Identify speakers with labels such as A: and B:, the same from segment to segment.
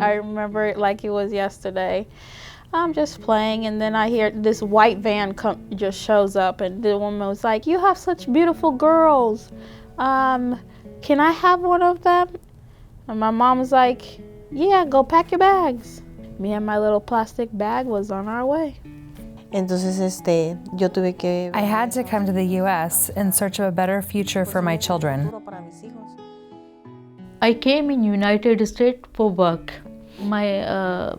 A: I remember it like it was yesterday. I'm just playing, and then I hear this white van just shows up, and the woman was like, "You have such beautiful girls. Can I have one of them?" And my mom was like, "Yeah, go pack your bags." Me and my little plastic bag was on our way.
B: Entonces, yo tuve que...
C: I had to come to the U.S. in search of a better future for my children.
D: I came in United States for work. My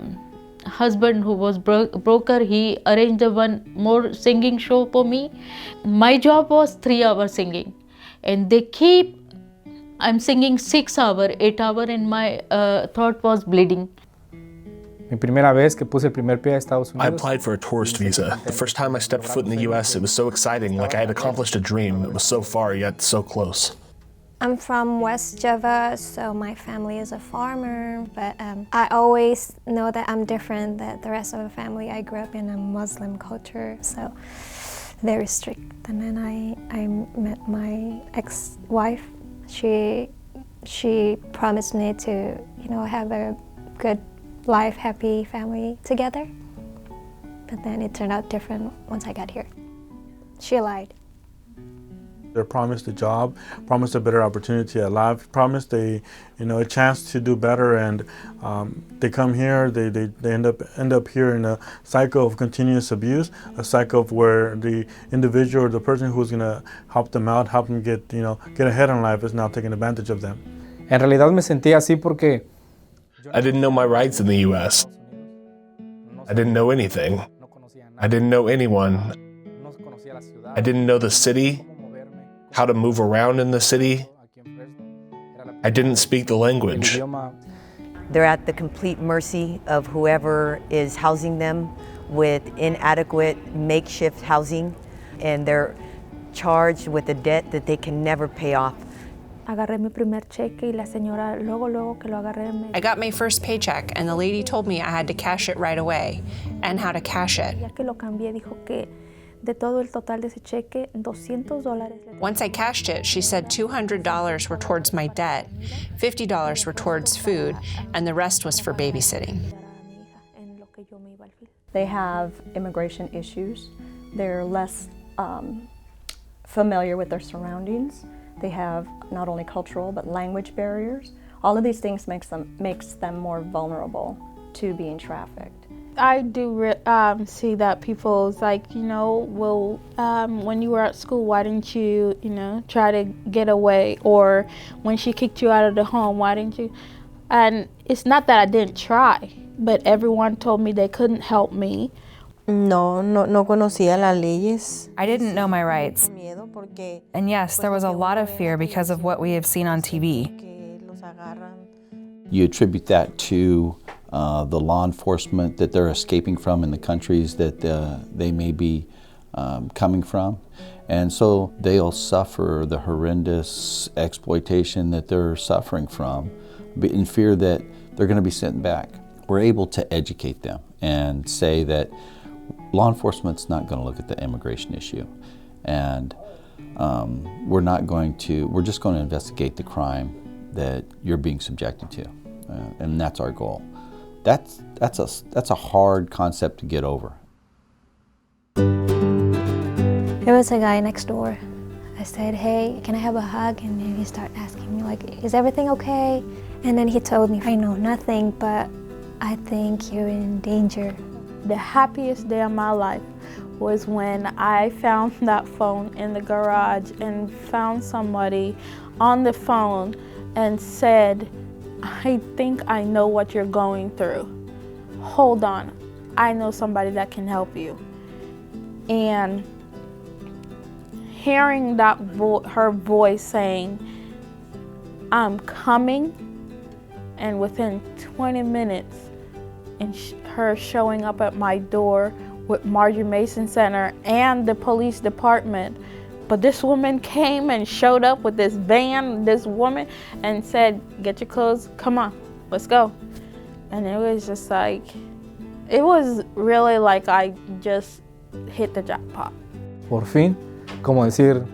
D: husband, who was broker, he arranged one more singing show for me. My job was 3 hours singing, and I'm singing 6 hours, 8 hours, and my throat was bleeding.
E: Mi primera vez que puse el primer pie a Estados Unidos.
F: I applied for a tourist visa. The first time I stepped foot in the U.S., it was so exciting, like I had accomplished a dream. It was so far, yet so close.
G: I'm from West Java, so my family is a farmer, but I always know that I'm different than the rest of the family. I grew up in a Muslim culture, so very strict. And then I met my ex-wife. She promised me to, have a good life, happy family together. But then it turned out different once I got here. She lied.
H: They're promised a job, promised a better opportunity at life, promised a chance to do better, and they come here. They end up here in a cycle of continuous abuse, a cycle of where the individual or the person who's going to help them out, help them get ahead in life, is now taking advantage of them.
E: En realidad me sentía así porque
F: I didn't know my rights in the U.S. I didn't know anything. I didn't know anyone. I didn't know the city, how to move around in the city. I didn't speak the language.
B: They're at the complete mercy of whoever is housing them with inadequate makeshift housing, and they're charged with a debt that they can never pay off.
I: Agarré mi primer cheque y la señora luego que lo agarré me...
J: I got my first paycheck and the lady told me I had to cash it right away and how to cash it.
I: Ya que lo cambié, dijo que de todo el total de ese cheque, $200.
J: Once I cashed it, she said $200 were towards my debt, $50 were towards food, and the rest was for babysitting.
K: They have immigration issues. They're less familiar with their surroundings. They have not only cultural but language barriers. All of these things makes them more vulnerable to being trafficked.
A: I do see that people's will, when you were at school, why didn't you, try to get away? Or when she kicked you out of the home, why didn't you? And it's not that I didn't try, but everyone told me they couldn't help me.
B: No conocía las leyes.
C: I didn't know my rights. And yes, there was a lot of fear because of what we have seen on TV.
L: You attribute that to the law enforcement that they're escaping from in the countries that they may be coming from. And so they'll suffer the horrendous exploitation that they're suffering from in fear that they're going to be sent back. We're able to educate them and say that law enforcement's not going to look at the immigration issue. And we're just going to investigate the crime that you're being subjected to. And that's our goal. That's a hard concept to get over.
G: There was a guy next door. I said, "Hey, can I have a hug?" And then he started asking me, "Is everything okay?" And then he told me, "I know nothing, but I think you're in danger."
A: The happiest day of my life was when I found that phone in the garage and found somebody on the phone and said, "I think I know what you're going through. Hold on, I know somebody that can help you." And hearing that her voice saying, "I'm coming," and within 20 minutes, and her showing up at my door with Marjorie Mason Center and the police department. But this woman came and showed up with this van, this woman, and said, "Get your clothes, come on, let's go." And it was just it was really like I just hit the jackpot.
E: Por fin, como decir.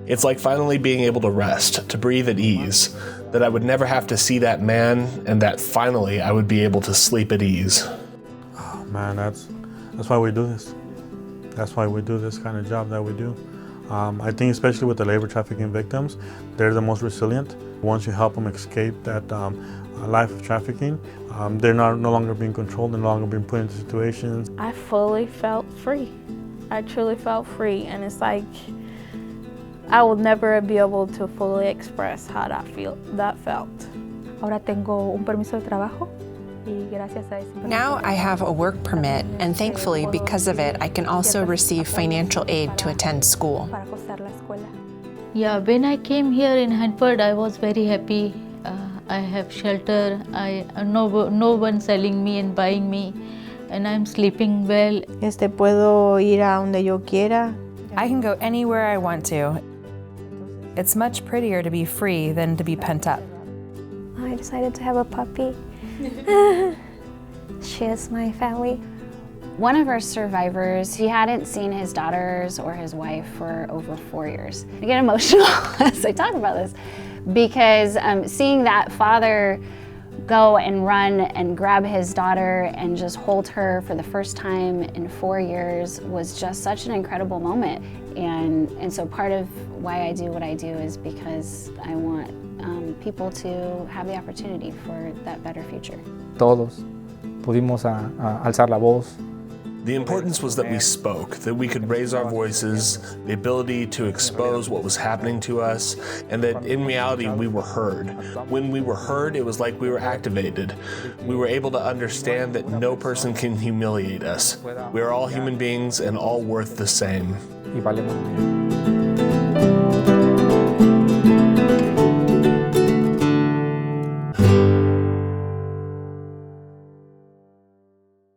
F: It's like finally being able to rest, to breathe at ease. that I would never have to see that man, and that finally I would be able to sleep at ease.
H: Oh man, that's why we do this. That's why we do this kind of job that we do. I think especially with the labor trafficking victims, they're the most resilient. Once you help them escape that life of trafficking, they're no longer being controlled, they're no longer being put into situations.
A: I fully felt free. I truly felt free, and it's like I will never be able to fully express how that felt.
I: Ahora tengo un permiso de trabajo.
J: Now I have a work permit, and thankfully, because of it, I can also receive financial aid to attend school.
D: Yeah, when I came here in Hanford, I was very happy. I have shelter. No one selling me and buying me, and I'm sleeping well.
M: Puedo ir a donde yo quiera.
C: I can go anywhere I want to. It's much prettier to be free than to be pent up.
G: I decided to have a puppy. She is my family.
N: One of our survivors, he hadn't seen his daughters or his wife for over 4 years. I get emotional as I talk about this because seeing that father go and run and grab his daughter and just hold her for the first time in 4 years was just such an incredible moment. And so part of why I do what I do is because I want people to have the opportunity for that better future.
E: Todos pudimos alzar la voz.
F: The importance was that we spoke, that we could raise our voices, the ability to expose what was happening to us, and that in reality we were heard. When we were heard, it was like we were activated. We were able to understand that no person can humiliate us. We are all human beings and all worth the same.
E: Y valemos.